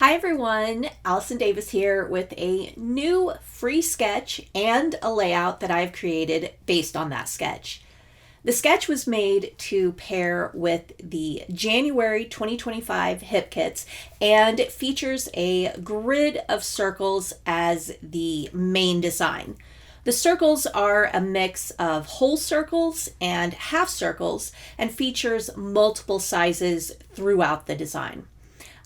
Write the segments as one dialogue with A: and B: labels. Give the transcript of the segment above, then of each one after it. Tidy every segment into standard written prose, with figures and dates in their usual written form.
A: Hi everyone, Allison Davis here with a new free sketch and a layout that I've created based on that sketch. The sketch was made to pair with the January 2025 hip kits, and it features a grid of circles as the main design. The circles are a mix of whole circles and half circles and features multiple sizes throughout the design.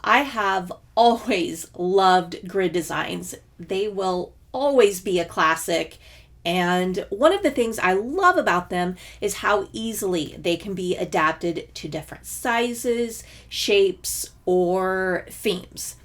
A: I have always loved grid designs. They will always be a classic. And one of the things I love about them is how easily they can be adapted to different sizes, shapes, or themes.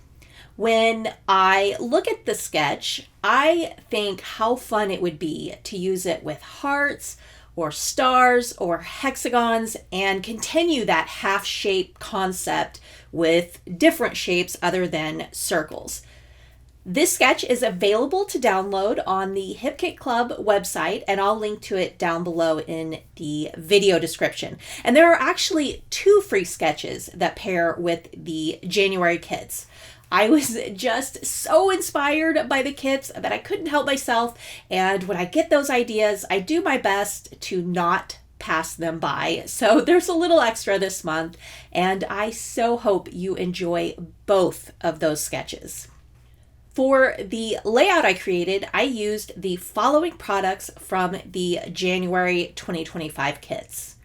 A: When I look at the sketch, I think how fun it would be to use it with hearts or stars or hexagons and continue that half shape concept with different shapes other than circles. This sketch is available to download on the Hip Kit Club website, and I'll link to it down below in the video description. And there are actually two free sketches that pair with the January kits. I was just so inspired by the kits that I couldn't help myself, and when I get those ideas, I do my best to not pass them by. So there's a little extra this month, and I so hope you enjoy both of those sketches. For the layout I created, I used the following products from the January 2025 kits.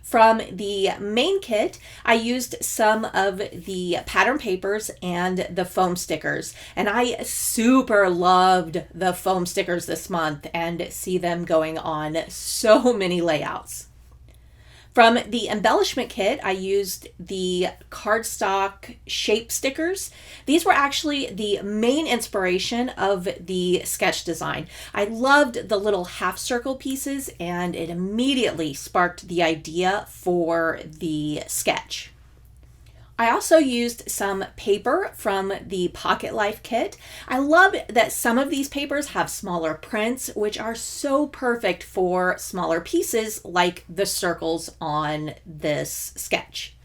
A: From the main kit, I used some of the pattern papers and the foam stickers, and I super loved the foam stickers this month and see them going on so many layouts. From the embellishment kit, I used the cardstock shape stickers. These were actually the main inspiration of the sketch design. I loved the little half circle pieces, and it immediately sparked the idea for the sketch. I also used some paper from the Pocket Life kit. I love that some of these papers have smaller prints, which are so perfect for smaller pieces like the circles on this sketch.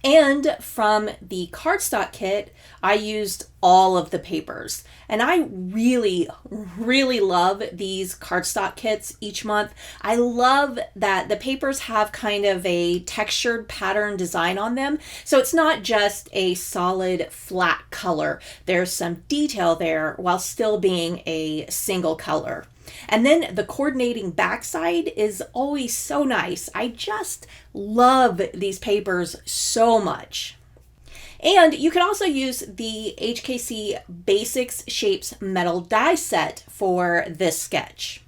A: And from the Cardstock Kit, I used all of the papers. And I really love these cardstock kits each month. I love that the papers have kind of a textured pattern design on them. So it's not just a solid flat color. There's some detail there while still being a single color. And then the coordinating backside is always so nice. I just love these papers so much. And you can also use the HKC Basics Shapes metal die set for this sketch.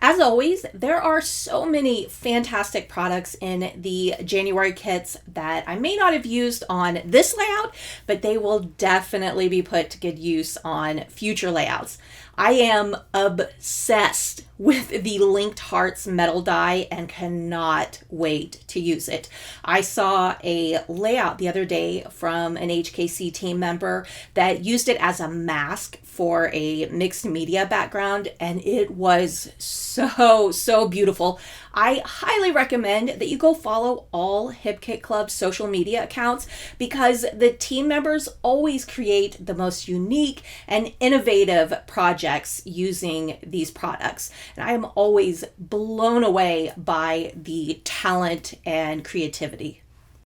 A: As always, there are so many fantastic products in the January kits that I may not have used on this layout, but they will definitely be put to good use on future layouts. I am obsessed with the linked hearts metal die and cannot wait to use it. I saw a layout the other day from an HKC team member that used it as a mask for a mixed media background, and it was so beautiful. I highly recommend that you go follow all Hip Kit Club social media accounts because the team members always create the most unique and innovative projects using these products. And I am always blown away by the talent and creativity.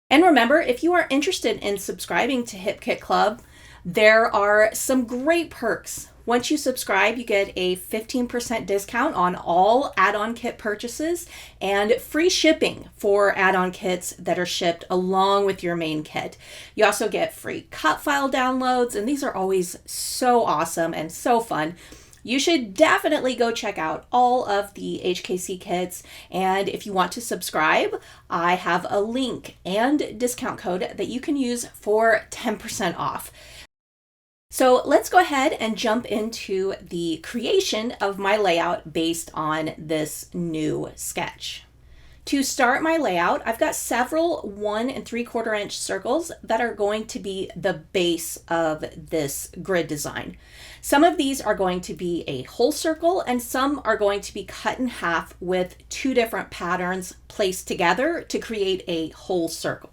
A: And remember, if you are interested in subscribing to Hip Kit Club, there are some great perks. Once you subscribe, you get a 15% discount on all add-on kit purchases and free shipping for add-on kits that are shipped along with your main kit. You also get free cut file downloads, and these are always so awesome and so fun. You should definitely go check out all of the HKC kits, and if you want to subscribe, I have a link and discount code that you can use for 10% off. So let's go ahead and jump into the creation of my layout based on this new sketch. To start my layout, I've got several 1 3/4 inch circles that are going to be the base of this grid design. Some of these are going to be a whole circle and some are going to be cut in half with two different patterns placed together to create a whole circle.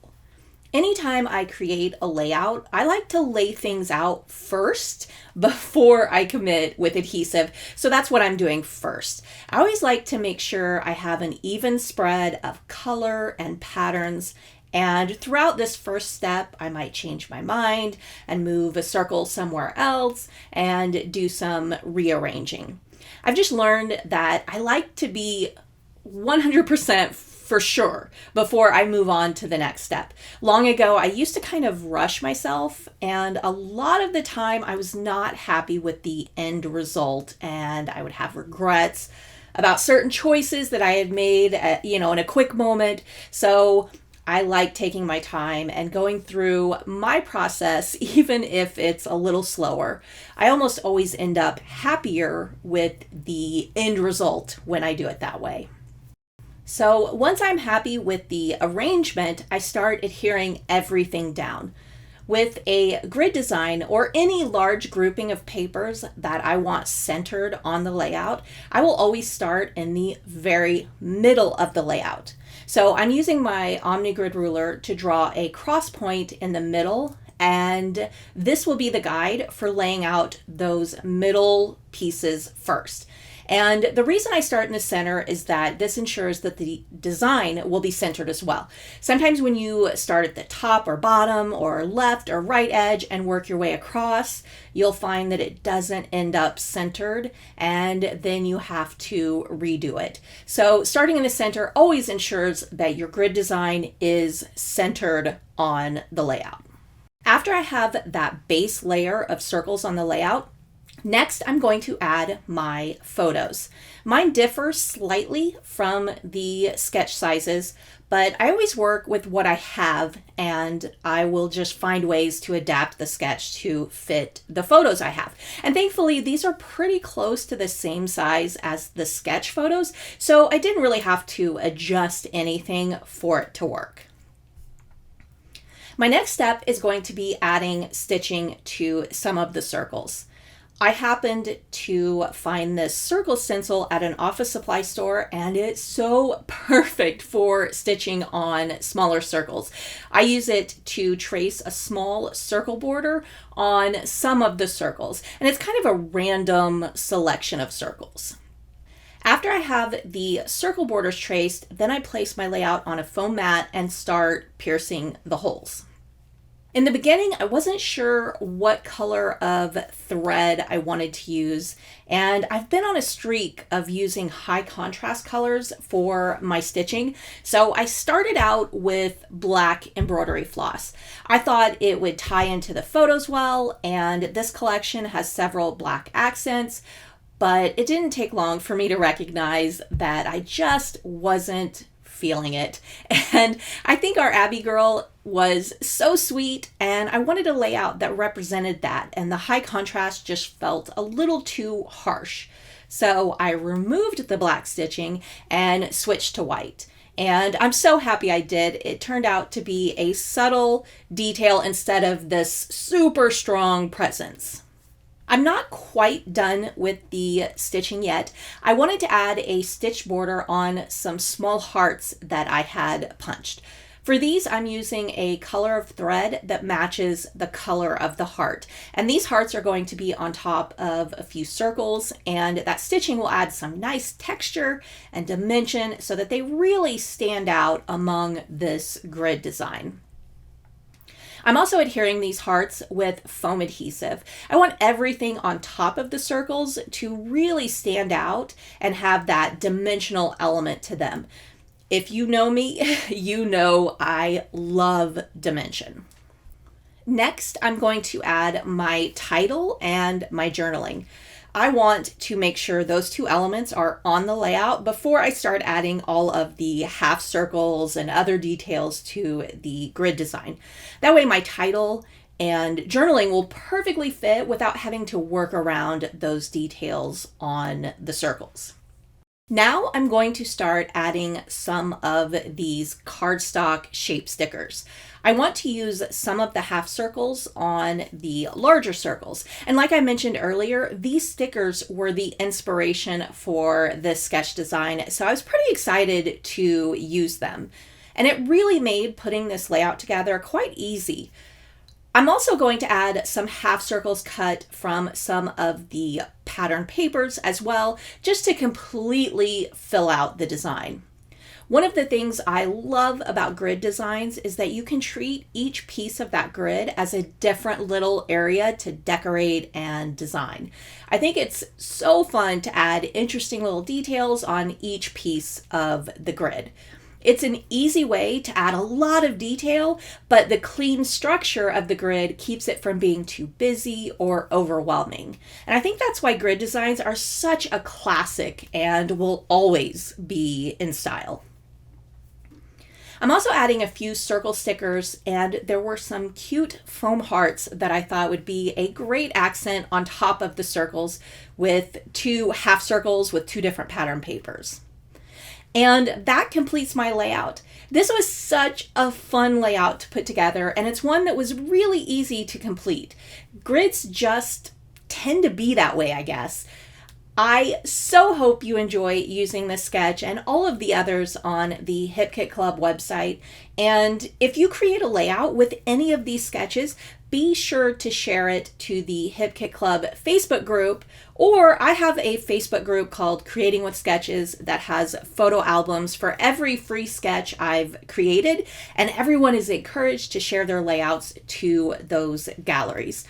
A: Anytime I create a layout, I like to lay things out first before I commit with adhesive. So that's what I'm doing first. I always like to make sure I have an even spread of color and patterns. And throughout this first step, I might change my mind and move a circle somewhere else and do some rearranging. I've just learned that I like to be 100% for sure before I move on to the next step. Long ago, I used to kind of rush myself, and a lot of the time I was not happy with the end result, and I would have regrets about certain choices that I had made, in a quick moment. So I like taking my time and going through my process, even if it's a little slower. I almost always end up happier with the end result when I do it that way. So once I'm happy with the arrangement, I start adhering everything down. With a grid design or any large grouping of papers that I want centered on the layout, I will always start in the very middle of the layout. So I'm using my OmniGrid ruler to draw a cross point in the middle, and this will be the guide for laying out those middle pieces first. And the reason I start in the center is that this ensures that the design will be centered as well. Sometimes when you start at the top or bottom or left or right edge and work your way across, you'll find that it doesn't end up centered, and then you have to redo it. So starting in the center always ensures that your grid design is centered on the layout. After I have that base layer of circles on the layout, next, I'm going to add my photos. Mine differ slightly from the sketch sizes, but I always work with what I have, and I will just find ways to adapt the sketch to fit the photos I have. And thankfully, these are pretty close to the same size as the sketch photos, so I didn't really have to adjust anything for it to work. My next step is going to be adding stitching to some of the circles. I happened to find this circle stencil at an office supply store, and it's so perfect for stitching on smaller circles. I use it to trace a small circle border on some of the circles, and it's kind of a random selection of circles. After I have the circle borders traced, then I place my layout on a foam mat and start piercing the holes. In the beginning, I wasn't sure what color of thread I wanted to use, and I've been on a streak of using high contrast colors for my stitching, so I started out with black embroidery floss. I thought it would tie into the photos well, and this collection has several black accents, but it didn't take long for me to recognize that I just wasn't feeling it. And I think our Abby girl was so sweet, and I wanted a layout that represented that, and the high contrast just felt a little too harsh. So I removed the black stitching and switched to white. And I'm so happy I did. It turned out to be a subtle detail instead of this super strong presence. I'm not quite done with the stitching yet. I wanted to add a stitch border on some small hearts that I had punched. For these, I'm using a color of thread that matches the color of the heart. And these hearts are going to be on top of a few circles, and that stitching will add some nice texture and dimension so that they really stand out among this grid design. I'm also adhering these hearts with foam adhesive. I want everything on top of the circles to really stand out and have that dimensional element to them. If you know me, you know I love dimension. Next, I'm going to add my title and my journaling. I want to make sure those two elements are on the layout before I start adding all of the half circles and other details to the grid design. That way my title and journaling will perfectly fit without having to work around those details on the circles. Now I'm going to start adding some of these cardstock shape stickers. I want to use some of the half circles on the larger circles. And like I mentioned earlier, these stickers were the inspiration for this sketch design, so I was pretty excited to use them. And it really made putting this layout together quite easy. I'm also going to add some half circles cut from some of the pattern papers as well, just to completely fill out the design. One of the things I love about grid designs is that you can treat each piece of that grid as a different little area to decorate and design. I think it's so fun to add interesting little details on each piece of the grid. It's an easy way to add a lot of detail, but the clean structure of the grid keeps it from being too busy or overwhelming. And I think that's why grid designs are such a classic and will always be in style. I'm also adding a few circle stickers, and there were some cute foam hearts that I thought would be a great accent on top of the circles with 2 half circles with 2 different pattern papers. And that completes my layout. This was such a fun layout to put together, and it's one that was really easy to complete. Grids just tend to be that way, I guess. I so hope you enjoy using this sketch and all of the others on the Hip Kit Club website. And if you create a layout with any of these sketches, be sure to share it to the Hip Kit Club Facebook group, or I have a Facebook group called Creating with Sketches that has photo albums for every free sketch I've created, and everyone is encouraged to share their layouts to those galleries.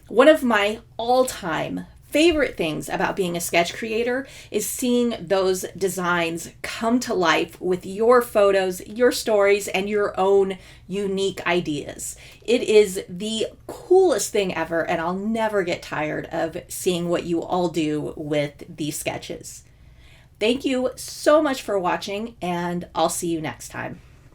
A: One of my all-time favorite things about being a sketch creator is seeing those designs come to life with your photos, your stories, and your own unique ideas. It is the coolest thing ever, and I'll never get tired of seeing what you all do with these sketches. Thank you so much for watching, and I'll see you next time.